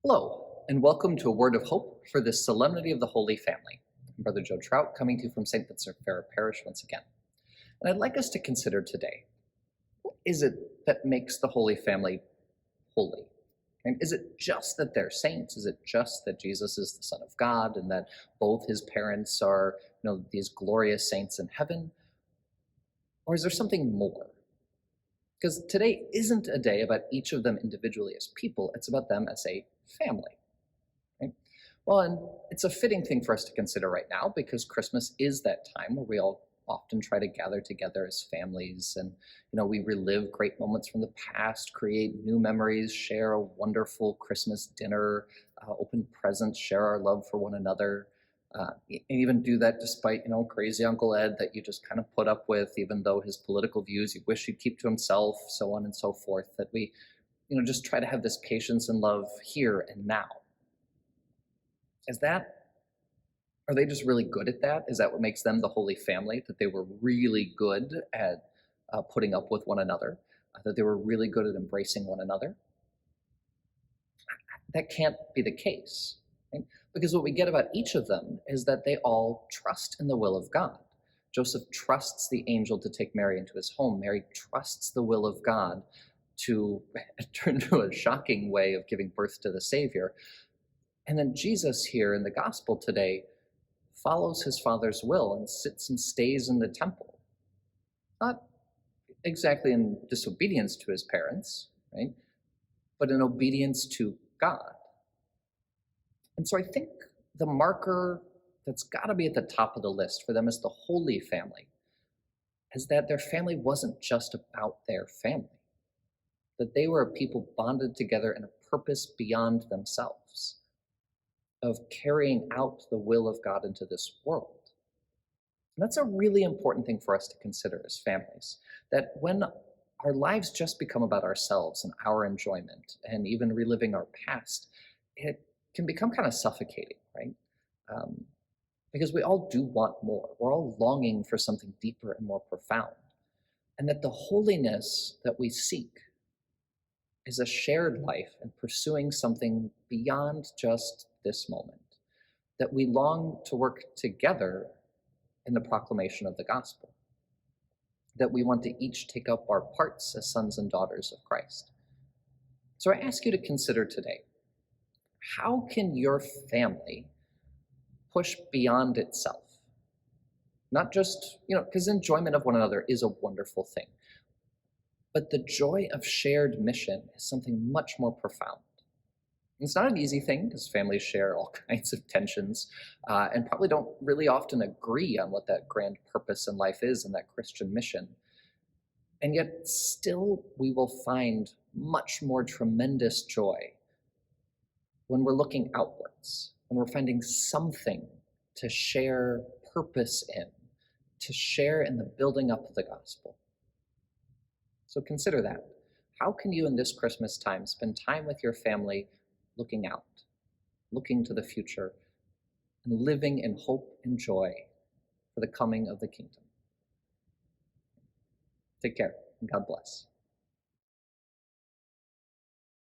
Hello, and welcome to a word of hope for this Solemnity of the Holy Family. I'm Brother Joe Trout, coming to you from St. Vincent Ferrer Parish once again. And I'd like us to consider today, what is it that makes the Holy Family holy? And is it just that they're saints? Is it just that Jesus is the Son of God and that both his parents are, these glorious saints in heaven? Or is there something more? Because today isn't a day about each of them individually as people, it's about them as a family. Right? Well, and it's a fitting thing for us to consider right now because Christmas is that time where we all often try to gather together as families and we relive great moments from the past, create new memories, share a wonderful Christmas dinner, open presents, share our love for one another, and even do that despite crazy Uncle Ed that you just kind of put up with, even though his political views you wish he'd keep to himself, so on and so forth. That we just try to have this patience and love here and now. Is that, are they just really good at that? Is that what makes them the Holy Family? That they were really good at putting up with one another? That they were really good at embracing one another? That can't be the case, right? Because what we get about each of them is that they all trust in the will of God. Joseph trusts the angel to take Mary into his home. Mary trusts the will of God to turn to a shocking way of giving birth to the Savior. And then Jesus here in the gospel today follows his Father's will and sits and stays in the temple. Not exactly in disobedience to his parents, right? But in obedience to God. And so I think the marker that's got to be at the top of the list for them as the Holy Family is that their family wasn't just about their family, that they were a people bonded together in a purpose beyond themselves, of carrying out the will of God into this world. And that's a really important thing for us to consider as families, that when our lives just become about ourselves and our enjoyment and even reliving our past, it can become kind of suffocating, right? Because we all do want more. We're all longing for something deeper and more profound. And that the holiness that we seek is a shared life and pursuing something beyond just this moment, that we long to work together in the proclamation of the gospel, that we want to each take up our parts as sons and daughters of Christ. So I ask you to consider today, how can your family push beyond itself? Not just, because enjoyment of one another is a wonderful thing, but the joy of shared mission is something much more profound. It's not an easy thing because families share all kinds of tensions and probably don't really often agree on what that grand purpose in life is and that Christian mission. And yet still we will find much more tremendous joy when we're looking outwards, when we're finding something to share purpose in, to share in the building up of the gospel. So consider that. How can you in this Christmas time spend time with your family looking out, looking to the future, and living in hope and joy for the coming of the kingdom? Take care, and God bless.